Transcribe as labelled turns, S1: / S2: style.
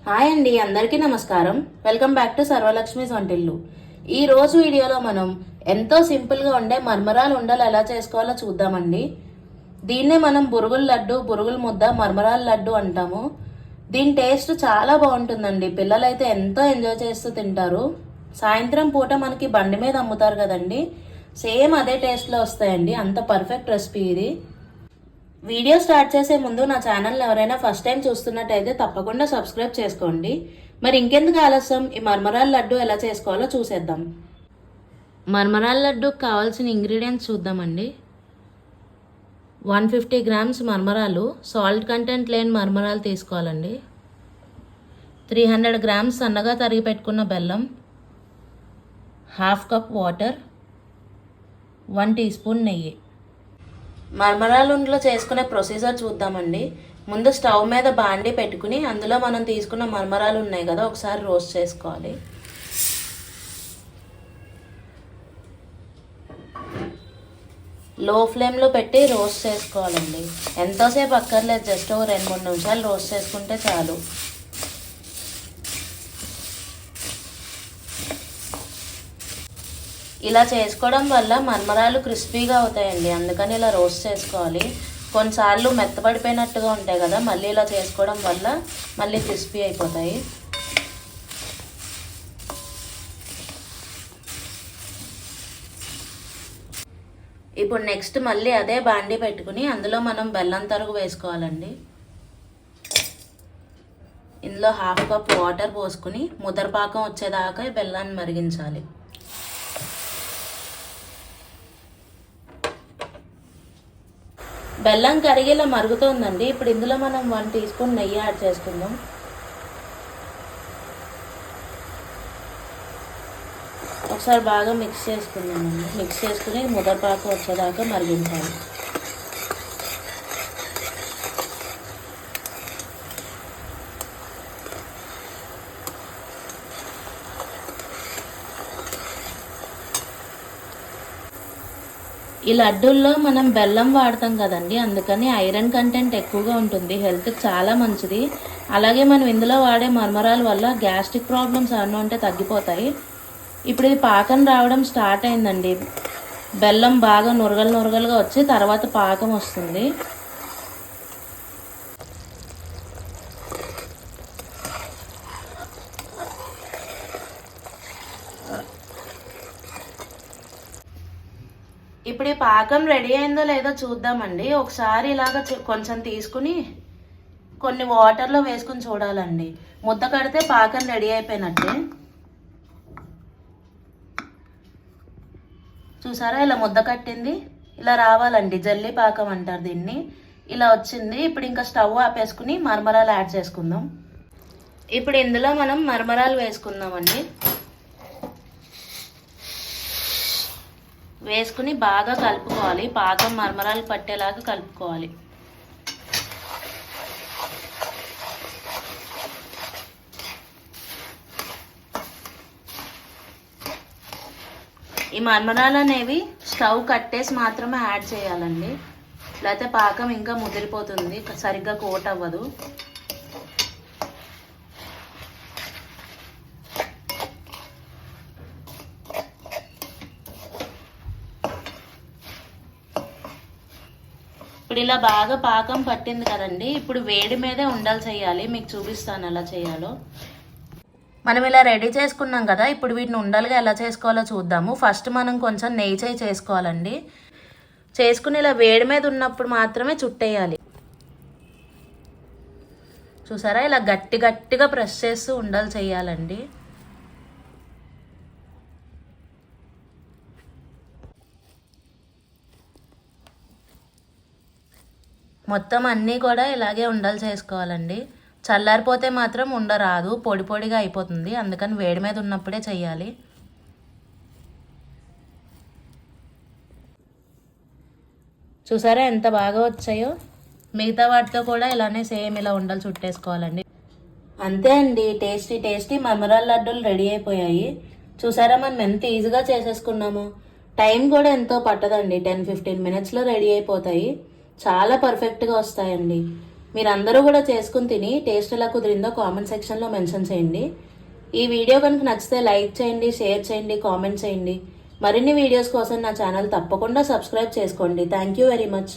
S1: Hi అండి, అందరికీ నమస్కారం. వెల్కమ్ బ్యాక్ టు సర్వలక్ష్మిస్ వంటిల్లు. ఈ రోజు వీడియోలో మనం ఎంతో సింపుల్గా ఉండే మర్మరాలు ఉండలు ఎలా చేసుకోవాలో చూద్దామండి. దీన్నే మనం బురుగుల లడ్డు, బురుగుల ముద్ద, మర్మరాల లడ్డు అంటాము. దీని టేస్ట్ చాలా బాగుంటుందండి. పిల్లలైతే ఎంతో ఎంజాయ్ చేస్తూ తింటారు. సాయంత్రం పూట మనకి బండి మీద అమ్ముతారు కదండి, సేమ్ అదే టేస్ట్లో వస్తాయండి. అంత పర్ఫెక్ట్ రెసిపీ ఇది. వీడియో స్టార్ట్ చేసే ముందు నా ఛానల్ ఎవరైనా ఫస్ట్ టైం చూస్తున్నట్టయితే తప్పకుండా సబ్స్క్రైబ్ చేసుకోండి. మరి ఇంకెందుకు ఆలస్యం, ఈ మర్మరాల లడ్డు ఎలా చేసుకోవాలో చూసేద్దాం. మర్మరాల లడ్డుకు కావాల్సిన ఇంగ్రీడియంట్స్ చూద్దామండి. 150 గ్రామ్స్ మర్మరాలు, సాల్ట్ కంటెంట్ లేని మర్మరాలు తీసుకోవాలండి. 300 గ్రామ్స్ సన్నగా తరిగి పెట్టుకున్న బెల్లం, 1/2 కప్ వాటర్, 1 టీ స్పూన్ నెయ్యి. మర్మరాలు ఉండలు చేసుకునే ప్రొసీజర్ చూద్దామండి. ముందు స్టవ్ మీద బాండి పెట్టుకుని అందులో మనం తీసుకున్న మర్మరాలు ఉన్నాయి కదా, ఒకసారి రోస్ట్ చేసుకోవాలి. లో ఫ్లేమ్లో పెట్టి రోస్ట్ చేసుకోవాలండి. ఎంతోసేపు అక్కర్లేదు, జస్ట్ 2-3 నిమిషాలు రోస్ట్ చేసుకుంటే చాలు. ఇలా చేసుకోవడం వల్ల మర్మరాలు క్రిస్పీగా అవుతాయండి, అందుకని ఇలా రోస్ట్ చేసుకోవాలి. కొన్నిసార్లు మెత్తపడిపోయినట్టుగా ఉంటాయి కదా, మళ్ళీ ఇలా చేసుకోవడం వల్ల మళ్ళీ క్రిస్పీ అయిపోతాయి. ఇప్పుడు నెక్స్ట్ మళ్ళీ అదే బాండి పెట్టుకుని అందులో మనం బెల్లం తరుగు వేసుకోవాలండి. ఇందులో 1/2 కప్ వాటర్ పోసుకుని ముదరపాకం వచ్చేదాకా బెల్లాన్ని మరిగించాలి. బెల్లం కరిగేలా మరుగుతోందండి. ఇప్పుడు ఇందులో మనం 1 టీ స్పూన్ నెయ్యి యాడ్ చేసుకుందాం. ఒకసారి బాగా మిక్స్ చేసుకుందామండి. మిక్స్ చేసుకుని ముదరపాకు వచ్చేదాకా మరిగించాలి. ఈ లడ్డూల్లో మనం బెల్లం వాడతాం కదండి, అందుకని ఐరన్ కంటెంట్ ఎక్కువగా ఉంటుంది, హెల్త్కి చాలా మంచిది. అలాగే మనం ఇందులో వాడే మర్మరాల వల్ల గ్యాస్ట్రిక్ ప్రాబ్లమ్స్ ఏమన్నా ఉంటే తగ్గిపోతాయి. ఇప్పుడు ఇది పాకం రావడం స్టార్ట్ అయిందండి. బెల్లం బాగా నురగలుగా వచ్చి తర్వాత పాకం వస్తుంది. ఇప్పుడు ఈ పాకం రెడీ అయిందో లేదో చూద్దామండి. ఒకసారి ఇలాగ కొంచెం తీసుకుని కొన్ని వాటర్లో వేసుకుని చూడాలండి. ముద్ద కడితే పాకం రెడీ అయిపోయినట్టే. చూసారా, ఇలా ముద్ద కట్టింది, ఇలా రావాలండి. జల్లి పాకం అంటారు దీన్ని. ఇలా వచ్చింది. ఇప్పుడు ఇంకా స్టవ్ ఆపేసుకుని మర్మరాలు యాడ్ చేసుకుందాం. ఇప్పుడు ఇందులో మనం మర్మరాలు వేసుకుందామండి. వేసుకుని బాగా కలుపుకోవాలి. పాకం మర్మరాలు పట్టేలాగా కలుపుకోవాలి. ఈ మర్మరాలు అనేవి స్టవ్ కట్టేసి మాత్రమే యాడ్ చేయాలండి, లేకపోతే పాకం ఇంకా ముదిరిపోతుంది, సరిగ్గా కోట్ అవ్వదు. ఇప్పుడు ఇలా బాగా పాకం పట్టింది కదండి. ఇప్పుడు వేడి మీదే ఉండలు చేయాలి. మీకు చూపిస్తాను ఎలా చేయాలో. మనం ఇలా రెడీ చేసుకున్నాం కదా, ఇప్పుడు వీటిని ఉండలుగా ఎలా చేసుకోవాలో చూద్దాము. ఫస్ట్ మనం కొంచెం నెయ్యి చేసుకోవాలండి. చేసుకుని ఇలా వేడి మీద ఉన్నప్పుడు మాత్రమే చుట్టేయాలి. చూసారా, ఇలా గట్టిగా ప్రెస్ చేస్తూ ఉండలు చేయాలండి. మొత్తం అన్నీ కూడా ఇలాగే ఉండలు చేసుకోవాలండి. చల్లారిపోతే మాత్రం ఉండరాదు, పొడిగా అయిపోతుంది. అందుకని వేడి మీద ఉన్నప్పుడే చేయాలి. చూసారా ఎంత బాగా వచ్చాయో. మిగతా వాటితో కూడా ఇలానే సేమ్ ఇలా ఉండలు చుట్టేసుకోవాలండి. అంతే అండి, టేస్టీ మర్మరాల లడ్డూలు రెడీ అయిపోయాయి. చూసారా మనం ఎంత ఈజీగా చేసేసుకున్నాము. టైం కూడా ఎంతో పట్టదండి, 10-15 మినిట్స్లో రెడీ అయిపోతాయి. చాలా పర్ఫెక్ట్గా వస్తాయండి. మీరందరూ కూడా చేసుకుని తిని టేస్ట్ ఎలా కుదిరిందో కామెంట్ సెక్షన్లో మెన్షన్ చేయండి. ఈ వీడియో కనుక నచ్చితే లైక్ చేయండి, షేర్ చేయండి, కామెంట్ చేయండి. మరిన్ని వీడియోస్ కోసం నా ఛానల్ తప్పకుండా సబ్స్క్రైబ్ చేసుకోండి. Thank you very much.